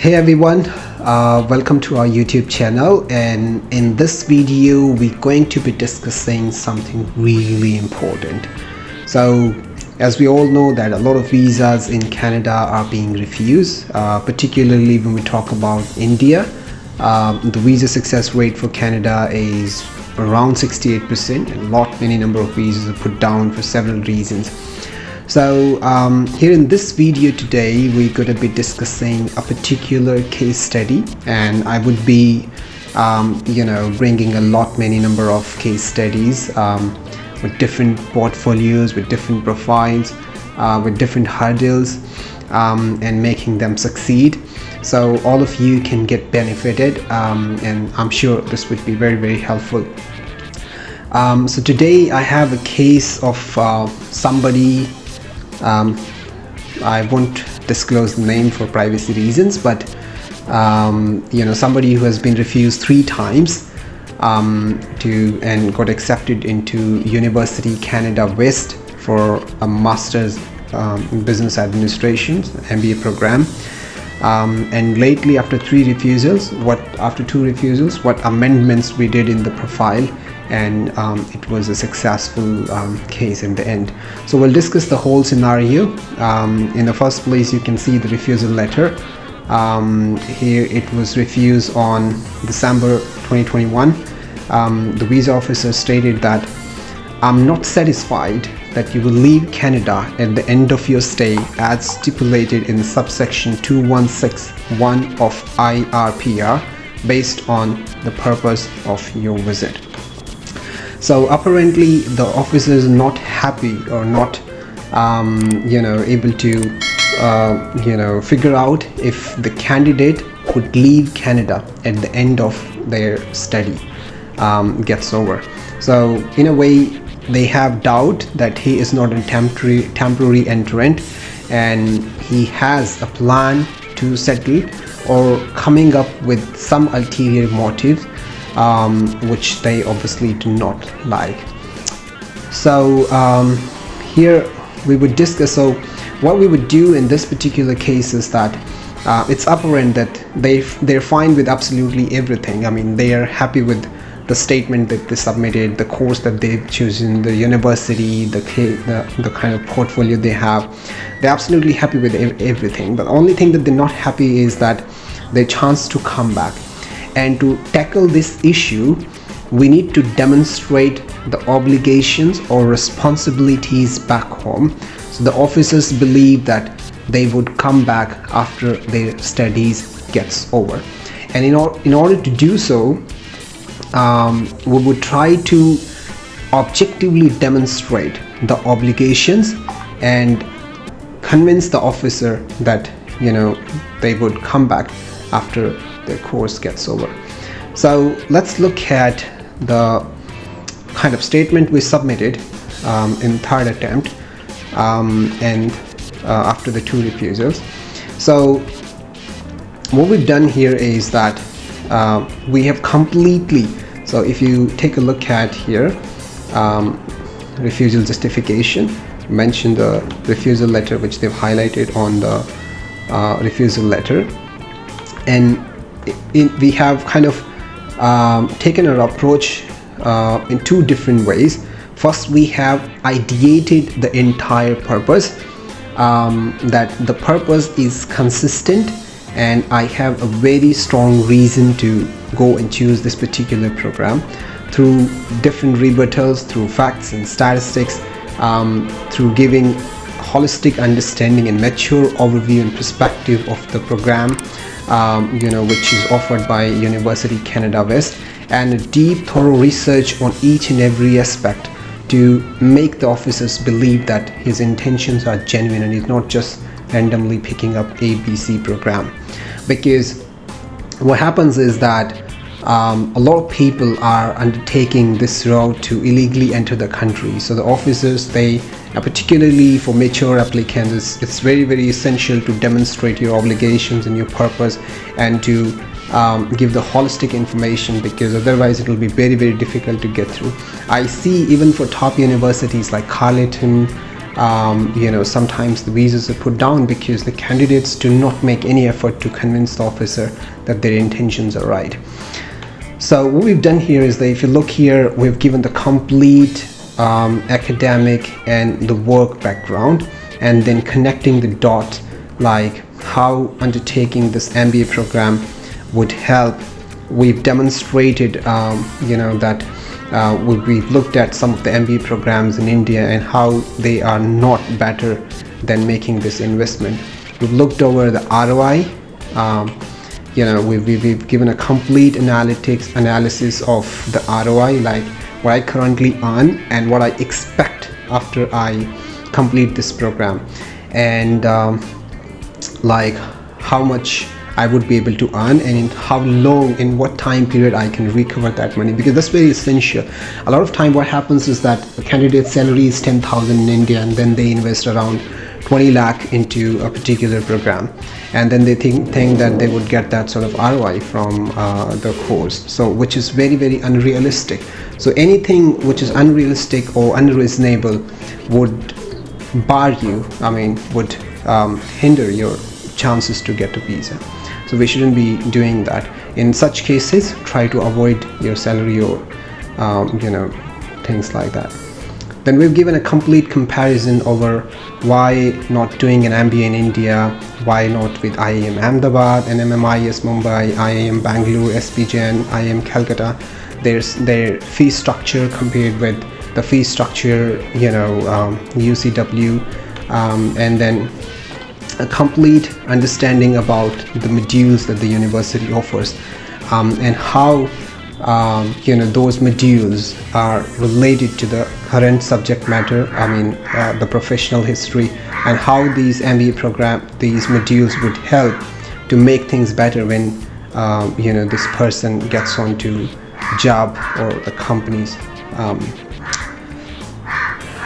Hey everyone, welcome to our YouTube channel, and in this video we're going to be discussing something really important. So as we all know that a lot of visas in Canada are being refused, particularly when we talk about India. The visa success rate for Canada is around 68%, and many number of visas are put down for several reasons. So here in this video today we're going to be discussing a particular case study, and I would be bringing many number of case studies with different portfolios, with different profiles, with different hurdles, and making them succeed, so all of you can get benefited, and I'm sure this would be very, very helpful. So today I have a case of somebody. I won't disclose the name for privacy reasons, but somebody who has been refused 3 times and got accepted into University Canada West for a master's in business administration MBA program, and lately after 2 refusals, what amendments we did in the profile, and it was a successful case in the end. So we'll discuss the whole scenario. In the first place, you can see the refusal letter. Here it was refused on December 2021. The visa officer stated that, "I'm not satisfied that you will leave Canada at the end of your stay as stipulated in subsection 2161 of IRPR based on the purpose of your visit." So apparently the officer is not happy or not able to figure out if the candidate would leave Canada at the end of their study gets over. So in a way they have doubt that he is not a temporary entrant, and he has a plan to settle or coming up with some ulterior motives, which they obviously do not like. So here we would discuss. So what we would do in this particular case is that it's apparent that they're fine with absolutely everything. I mean, they are happy with the statement that they submitted, the course that they've chosen, the university, the kind of portfolio they have. They're absolutely happy with everything. But the only thing that they're not happy is that their chance to come back. And to tackle this issue, we need to demonstrate the obligations or responsibilities back home. So the officers believe that they would come back after their studies gets over. And in order to do so, we would try to objectively demonstrate the obligations and convince the officer that they would come back after the course gets over. So let's look at the kind of statement we submitted in 3rd attempt, and after the 2 refusals. So what we've done here is that we have completely, so if you take a look at here, refusal justification, mention the refusal letter which they've highlighted on the refusal letter, and we have kind of taken our approach in 2 different ways. First, we have ideated the entire purpose, that the purpose is consistent, and I have a very strong reason to go and choose this particular program through different rebuttals, through facts and statistics, through giving holistic understanding and mature overview and perspective of the program, which is offered by University Canada West, and a deep thorough research on each and every aspect to make the officers believe that his intentions are genuine and he's not just randomly picking up ABC program. Because what happens is that a lot of people are undertaking this route to illegally enter the country. So the officers, particularly for mature applicants, it's very, very essential to demonstrate your obligations and your purpose, and to give the holistic information, because otherwise it will be very, very difficult to get through. I see even for top universities like Carleton, sometimes the visas are put down because the candidates do not make any effort to convince the officer that their intentions are right. So what we've done here is that if you look here, we've given the complete academic and the work background, and then connecting the dot, like how undertaking this MBA program would help. We've demonstrated that we've looked at some of the MBA programs in India and how they are not better than making this investment. We've looked over the ROI. We've given a complete analysis of the ROI, like what I currently earn and what I expect after I complete this program, and like how much I would be able to earn, and in how long, in what time period I can recover that money, because that's very essential. A lot of time what happens is that a candidate's salary is 10,000 in India, and then they invest around 20 lakh into a particular program, and then they think that they would get that sort of ROI from the course, so which is very, very unrealistic. So anything which is unrealistic or unreasonable would bar you, would hinder your chances to get a visa. So we shouldn't be doing that. In such cases, try to avoid your salary or things like that. Then we've given a complete comparison over why not doing an MBA in India, why not with IIM Ahmedabad, NMMIS Mumbai, IIM Bangalore, SPJN, IIM Calcutta. There's their fee structure compared with the fee structure, UCW, and then a complete understanding about the modules that the university offers, and how those modules are related to the current subject matter, the professional history, and how these MBA program, these modules would help to make things better when this person gets onto job or the companies,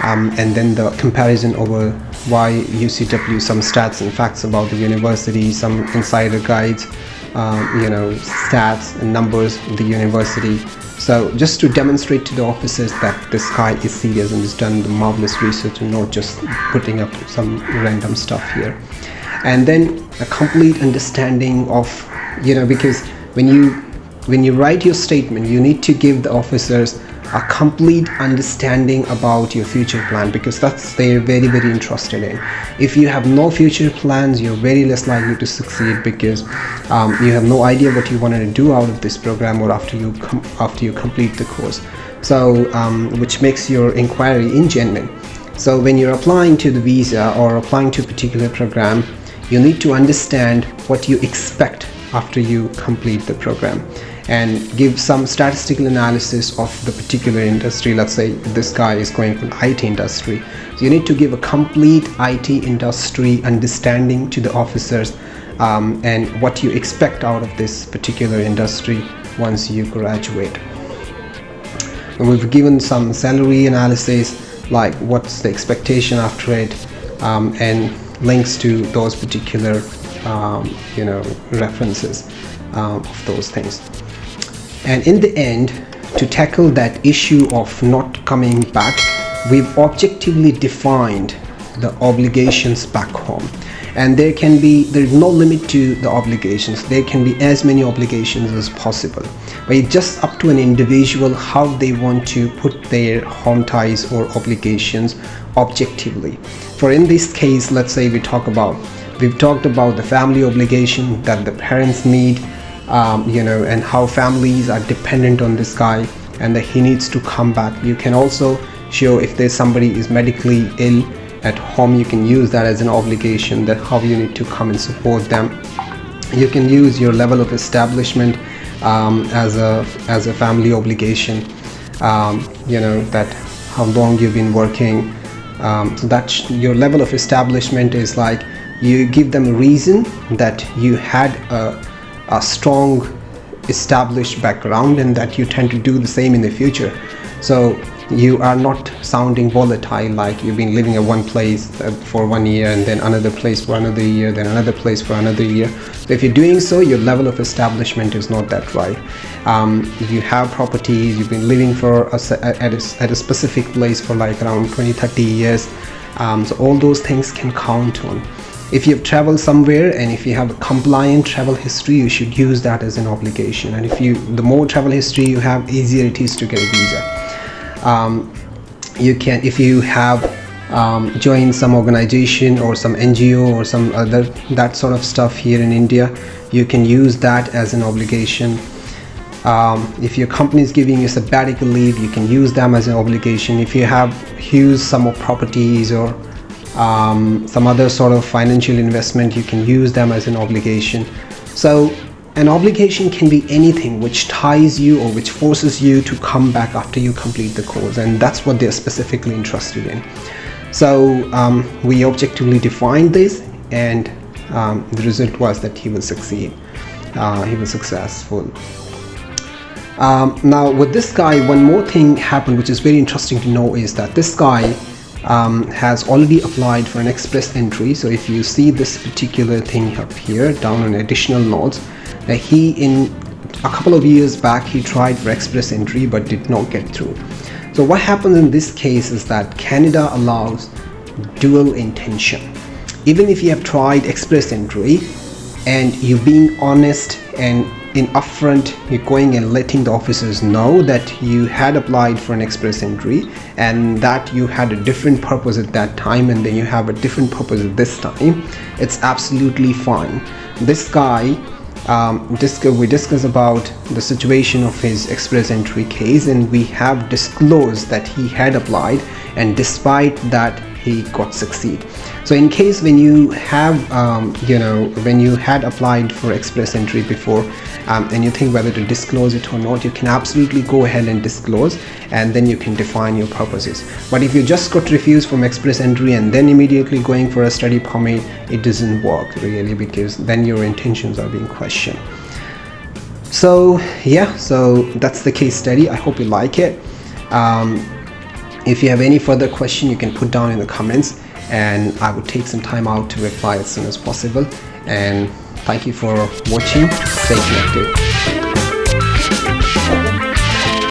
and then the comparison over why UCW, some stats and facts about the university, some insider guides, stats and numbers of the university. So just to demonstrate to the officers that this guy is serious and has done the marvelous research and not just putting up some random stuff here. And then a complete understanding of, because when you write your statement, you need to give the officers a complete understanding about your future plan, because that's they're very, very interested in. If you have no future plans, you're very less likely to succeed, because you have no idea what you wanted to do out of this program or after you complete the course. So which makes your inquiry ingenuine. So when you're applying to the visa or applying to a particular program, you need to understand what you expect after you complete the program, and give some statistical analysis of the particular industry. Let's say this guy is going for the IT industry, so you need to give a complete IT industry understanding to the officers, and what you expect out of this particular industry once you graduate. And we've given some salary analysis, like what's the expectation after it, and links to those particular references of those things. And in the end, to tackle that issue of not coming back, we've objectively defined the obligations back home, and there's no limit to the obligations. There can be as many obligations as possible, but it's just up to an individual how they want to put their home ties or obligations objectively. For in this case, let's say we've talked about the family obligation that the parents need, and how families are dependent on this guy and that he needs to come back. You can also show if there's somebody is medically ill at home, you can use that as an obligation, that how you need to come and support them. You can use your level of establishment as a family obligation, that how long you've been working, so that your level of establishment is like you give them a reason that you had a strong established background and that you tend to do the same in the future. So you are not sounding volatile, like you've been living at one place for 1 year and then another place for another year, then another place for another year. So if you're doing so, your level of establishment is not that right. You have properties, you've been living at a specific place for like around 20-30 years, So all those things can count on. If you've traveled somewhere and if you have a compliant travel history, you should use that as an obligation. And the more travel history you have, easier it is to get a visa. You can, if you have joined some organization or some NGO or some other that sort of stuff here in India, you can use that as an obligation. If your company is giving you sabbatical leave, you can use them as an obligation. If you have huge sum of properties or some other sort of financial investment, you can use them as an obligation. So an obligation can be anything which ties you or which forces you to come back after you complete the course, and that's what they're specifically interested in. So we objectively defined this, and the result was that he will succeed. He was successful. Now with this guy, one more thing happened which is very interesting to know, is that this guy has already applied for an express entry. So if you see this particular thing up here down on additional notes, that he, in a couple of years back, he tried for express entry but did not get through. So what happens in this case is that Canada allows dual intention. Even if you have tried express entry and you're being honest and in upfront, you're going and letting the officers know that you had applied for an express entry and that you had a different purpose at that time, and then you have a different purpose at this time, it's absolutely fine. This guy, we discuss about the situation of his express entry case, and we have disclosed that he had applied, and despite that he got succeed. So in case when you have when you had applied for express entry before, and you think whether to disclose it or not, you can absolutely go ahead and disclose, and then you can define your purposes. But if you just got refused from express entry and then immediately going for a study permit, it doesn't work really, because then your intentions are being questioned. So yeah, so that's the case study. I hope you like it. If you have any further question, you can put down in the comments, and I will take some time out to reply as soon as possible. And thank you for watching. Stay connected.